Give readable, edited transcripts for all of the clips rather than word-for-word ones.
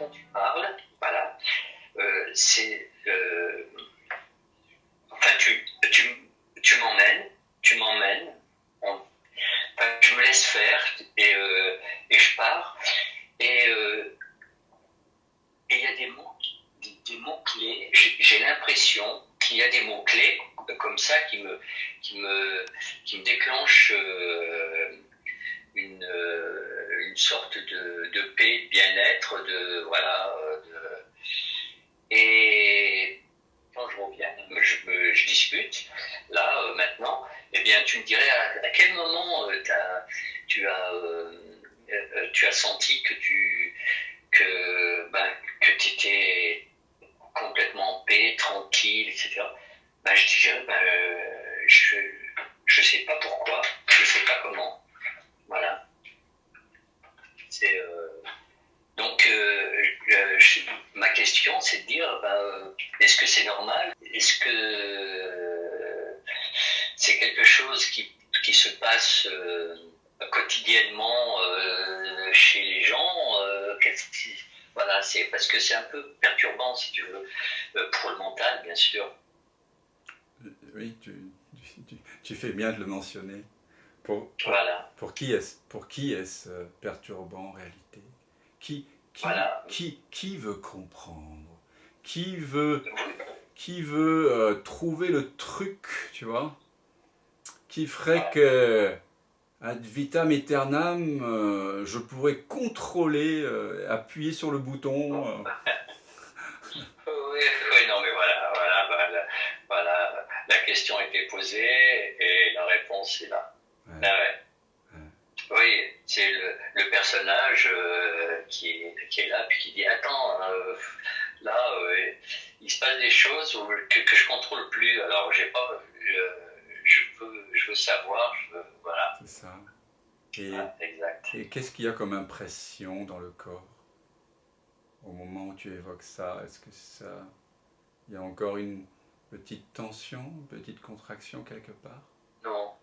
dont tu parles, voilà, c'est... enfin, tu m'emmènes, enfin, je me laisse faire et je pars. Et il y a des mots clés. J'ai l'impression qu'il y a des mots clés comme ça qui me déclenchent une sorte de paix, de bien-être, et quand je reviens, je discute là maintenant. Eh bien, tu me dirais à quel moment tu as senti que tu étais complètement en paix, tranquille, etc. Je dirais, je sais pas pourquoi, je sais pas comment. Voilà. C'est donc ma question, c'est de dire, est-ce que c'est normal? Est-ce que c'est quelque chose qui se passe quotidiennement chez les gens? Voilà, c'est parce que c'est un peu perturbant, si tu veux, pour le mental, bien sûr. Oui, tu fais bien de le mentionner. Voilà. Pour qui est-ce perturbant en réalité? Qui, Voilà. qui veut comprendre? Qui veut trouver le truc, tu vois, qui ferait que ad vitam aeternam, je pourrais contrôler, appuyer sur le bouton. Oui, non, mais voilà, la question a été posée et la réponse est là. Ouais. Ah ouais. Oui, c'est le personnage qui est là, puis qui dit attends, là, il se passe des choses que je contrôle plus. Alors j'ai pas, je veux savoir, voilà. C'est ça. Exact. Et qu'est-ce qu'il y a comme impression dans le corps au moment où tu évoques ça? Est-ce que ça, il y a encore une petite tension, une petite contraction quelque part? Non.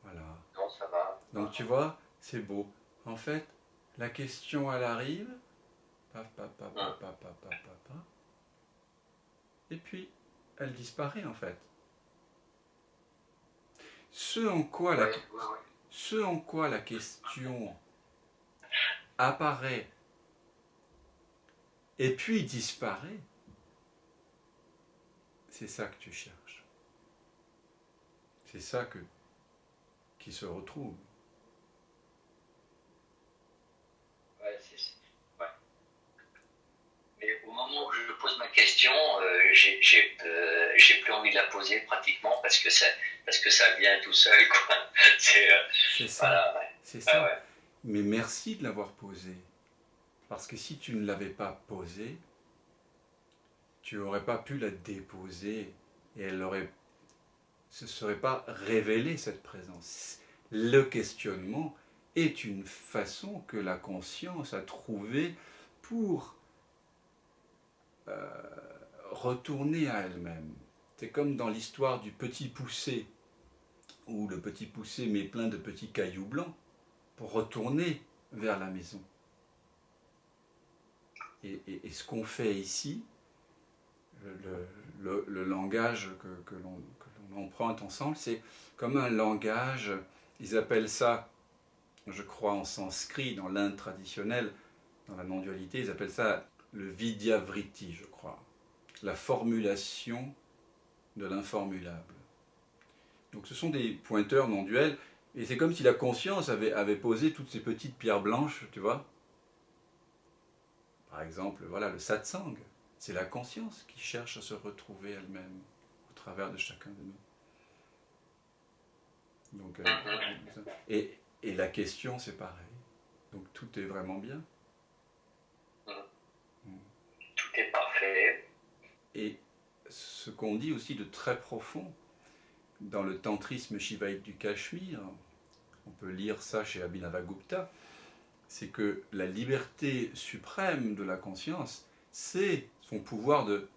Voilà. Non, ça va. Donc tu vois, c'est beau. En fait, la question elle arrive, paf, paf, paf, paf, paf, paf, paf, paf, paf, et puis elle disparaît en fait. Ce en quoi la question apparaît et puis disparaît, c'est ça que tu cherches. C'est ça qui se retrouve. Ouais. Mais au moment où je pose ma question, j'ai plus envie de la poser pratiquement parce que ça vient tout seul, quoi. C'est ça. Voilà, ouais. C'est ça. Ouais. Mais merci de l'avoir posée. Parce que si tu ne l'avais pas posée, tu n'aurais pas pu la déposer et elle aurait, se serait pas révélée cette présence. Le questionnement est une façon que la conscience a trouvée pour retourner à elle-même. C'est comme dans l'histoire du petit poucet, où le petit poucet met plein de petits cailloux blancs pour retourner vers la maison. Et ce qu'on fait ici, le langage que l'on emprunte ensemble, c'est comme un langage, ils appellent ça, je crois en sanskrit, dans l'Inde traditionnelle, dans la non-dualité, ils appellent ça le vidyavriti, je crois. La formulation de l'informulable. Donc ce sont des pointeurs non-duels, et c'est comme si la conscience avait posé toutes ces petites pierres blanches, tu vois. Par exemple, voilà, le satsang, c'est la conscience qui cherche à se retrouver elle-même au travers de chacun de nous. Donc, et la question, c'est pareil. Donc tout est vraiment bien. Tout est parfait. Et ce qu'on dit aussi de très profond dans le tantrisme shivaïte du Cachemire, on peut lire ça chez Abhinavagupta, c'est que la liberté suprême de la conscience, c'est son pouvoir de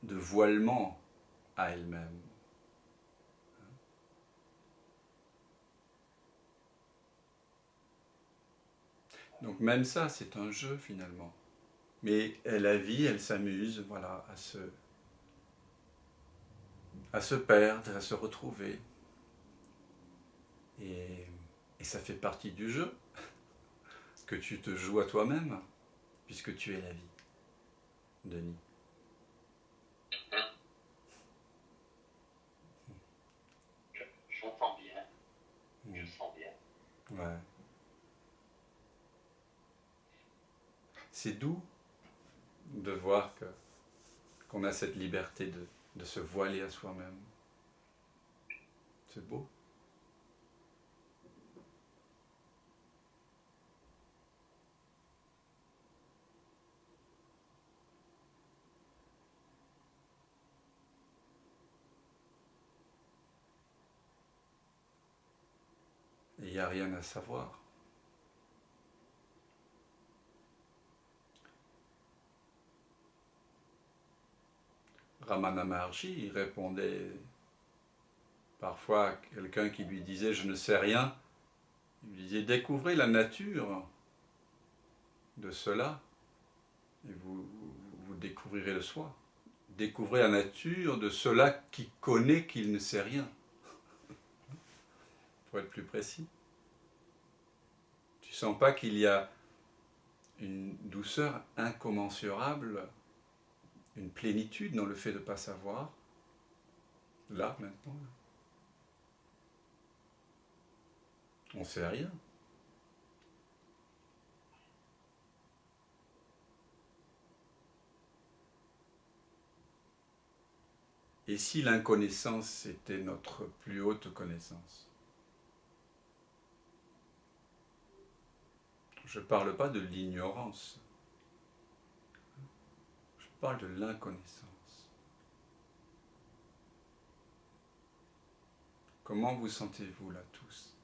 voilement à elle-même. Donc même ça, c'est un jeu finalement. Mais la vie, elle s'amuse, voilà, à se perdre, à se retrouver. Et ça fait partie du jeu que tu te joues à toi-même, puisque tu es la vie, Denis. J'entends bien. Je sens bien. Ouais. C'est doux de voir qu'on a cette liberté de se voiler à soi-même. C'est beau. Et il n'y a rien à savoir. Ramana Maharshi, il répondait parfois à quelqu'un qui lui disait « je ne sais rien », il lui disait « découvrez la nature de cela et vous découvrirez le soi. Découvrez la nature de cela qui connaît qu'il ne sait rien. » Pour être plus précis. Tu sens pas qu'il y a une douceur incommensurable, une plénitude dans le fait de ne pas savoir, là, maintenant. On ne sait rien. Et si l'inconnaissance était notre plus haute connaissance? Je ne parle pas de l'ignorance. Je parle de l'inconnaissance. Comment vous sentez-vous là tous,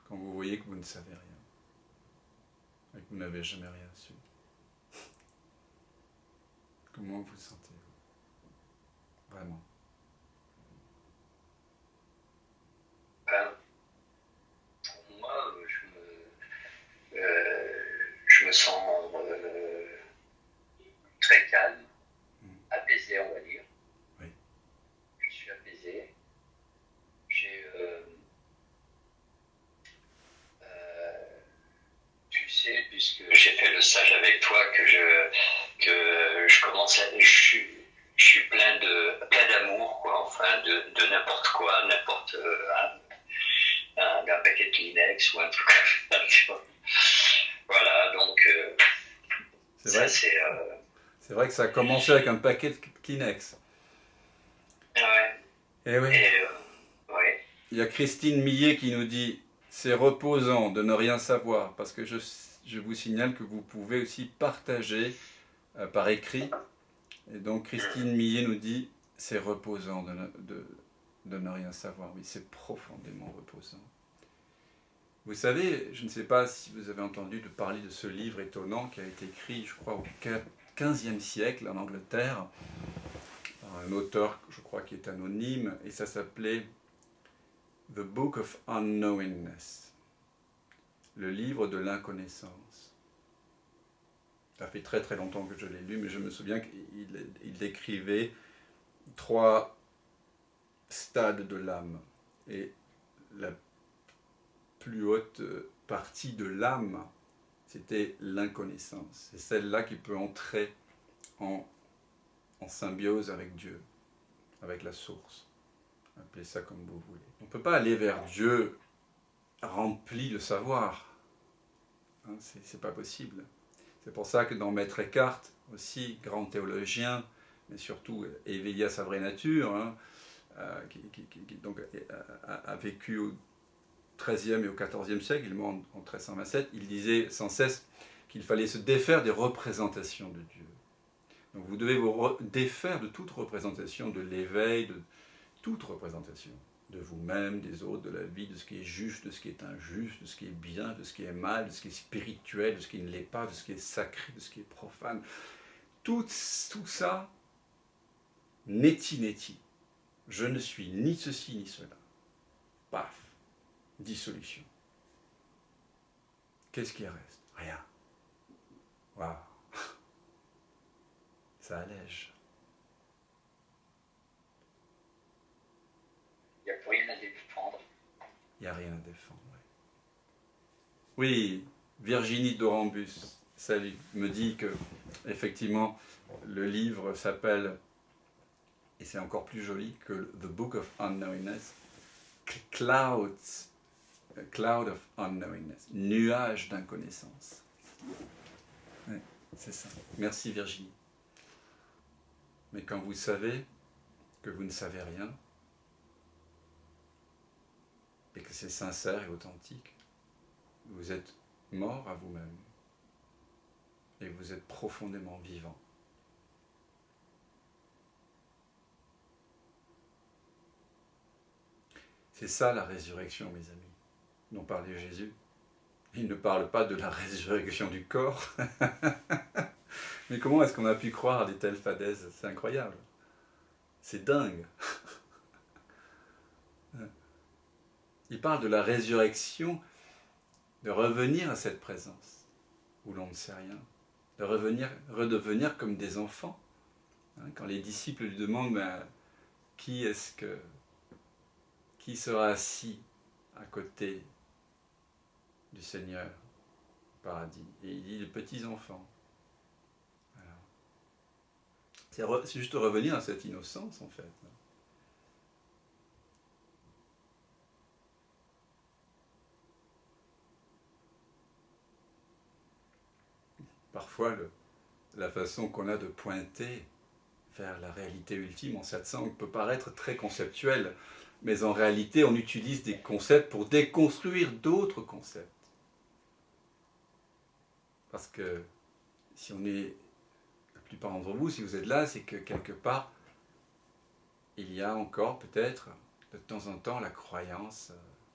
quand vous voyez que vous ne savez rien, et que vous n'avez jamais rien su? Comment vous sentez-vous? Vraiment. Moi, je me sens très calme, apaisé, on va dire. Oui. Je suis apaisé. Tu sais, puisque j'ai fait le stage avec toi, que je commence à, je suis plein d'amour, quoi, enfin, de n'importe quoi, n'importe d'un paquet de Kleenex ou un truc comme ça. Voilà, donc c'est vrai. C'est vrai que ça a commencé avec un paquet de Kleenex. Ouais. Et oui. Ouais. Il y a Christine Millet qui nous dit « C'est reposant de ne rien savoir » parce que je vous signale que vous pouvez aussi partager par écrit. Et donc Christine Millet nous dit « C'est reposant de ne rien savoir ». Oui, c'est profondément reposant. Vous savez, je ne sais pas si vous avez entendu parler de ce livre étonnant qui a été écrit, je crois, au XVe siècle en Angleterre, par un auteur, je crois, qui est anonyme, et ça s'appelait The Book of Unknowingness, le livre de l'inconnaissance. Ça fait très très longtemps que je l'ai lu, mais je me souviens qu'il décrivait 3 stades de l'âme. Et la plus haute partie de l'âme, c'était l'inconnaissance. C'est celle-là qui peut entrer en symbiose avec Dieu, avec la source. Appelez ça comme vous voulez. On ne peut pas aller vers Dieu rempli de savoir. Hein, c'est pas possible. C'est pour ça que dans Maître Eckhart, aussi grand théologien, mais surtout éveillé à sa vraie nature, hein, qui donc, a vécu au XIIIe et au XIVe siècle, il est mort en 1327, il disait sans cesse qu'il fallait se défaire des représentations de Dieu. Donc vous devez vous défaire de toute représentation de l'éveil, de toute représentation de vous-même, des autres, de la vie, de ce qui est juste, de ce qui est injuste, de ce qui est bien, de ce qui est mal, de ce qui est spirituel, de ce qui ne l'est pas, de ce qui est sacré, de ce qui est profane. Tout ça, neti. Je ne suis ni ceci ni cela. Paf, dissolution. qu'est-ce qui reste? Rien. Waouh. Ça allège. Il n'y a plus rien à défendre. Il n'y a rien à défendre. Oui, Virginie Dorambus, salut, me dit que, effectivement, le livre s'appelle, et c'est encore plus joli que The Book of Unknowingness, Cloud of Unknowingness, nuage d'inconnaissance. Oui, c'est ça. Merci Virginie. Mais quand vous savez que vous ne savez rien, et que c'est sincère et authentique, vous êtes mort à vous-même, et vous êtes profondément vivant. C'est ça la résurrection, mes amis, dont parlait Jésus. Il ne parle pas de la résurrection du corps. Mais comment est-ce qu'on a pu croire à des telles fadaises? C'est incroyable. C'est dingue. Il parle de la résurrection, de revenir à cette présence où l'on ne sait rien, de redevenir comme des enfants. Quand les disciples lui demandent qui sera assis à côté du Seigneur au paradis, et il dit les petits enfants. Voilà. C'est juste revenir à cette innocence en fait. Parfois, la façon qu'on a de pointer vers la réalité ultime en satsang peut paraître très conceptuelle, mais en réalité, on utilise des concepts pour déconstruire d'autres concepts. Parce que si on est, la plupart d'entre vous, si vous êtes là, c'est que quelque part, il y a encore peut-être de temps en temps la croyance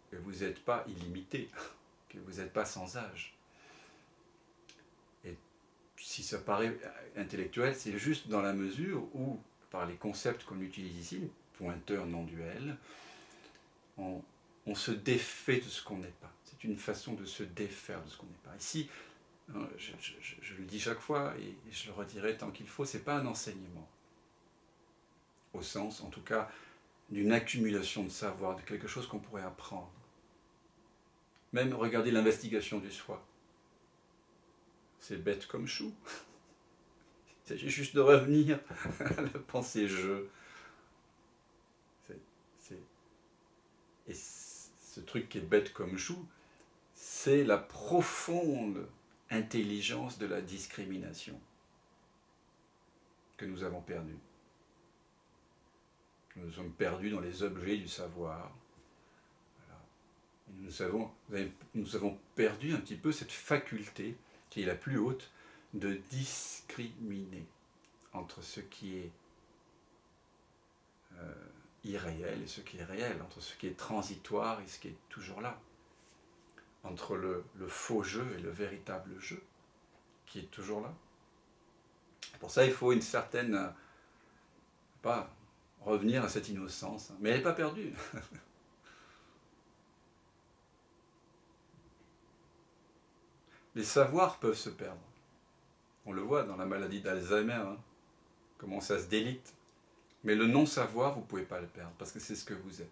que vous n'êtes pas illimité, que vous n'êtes pas sans âge. Si ça paraît intellectuel, c'est juste dans la mesure où, par les concepts qu'on utilise ici, pointeurs non duels, on se défait de ce qu'on n'est pas. C'est une façon de se défaire de ce qu'on n'est pas. Ici, je le dis chaque fois, et je le redirai tant qu'il faut, ce n'est pas un enseignement. Au sens, en tout cas, d'une accumulation de savoir, de quelque chose qu'on pourrait apprendre. Même regarder l'investigation du soi. C'est bête comme chou. Il s'agit juste de revenir à la pensée je. Et ce truc qui est bête comme chou, c'est la profonde intelligence de la discrimination que nous avons perdue. Nous sommes perdus dans les objets du savoir. Voilà. Et nous avons perdu un petit peu cette faculté qui est la plus haute, de discriminer entre ce qui est irréel et ce qui est réel, entre ce qui est transitoire et ce qui est toujours là, entre le faux jeu et le véritable jeu, qui est toujours là. Pour ça, il faut une certaine... pas revenir à cette innocence, mais elle n'est pas perdue. Les savoirs peuvent se perdre. On le voit dans la maladie d'Alzheimer, comment ça se délite. Mais le non-savoir, vous ne pouvez pas le perdre, parce que c'est ce que vous êtes.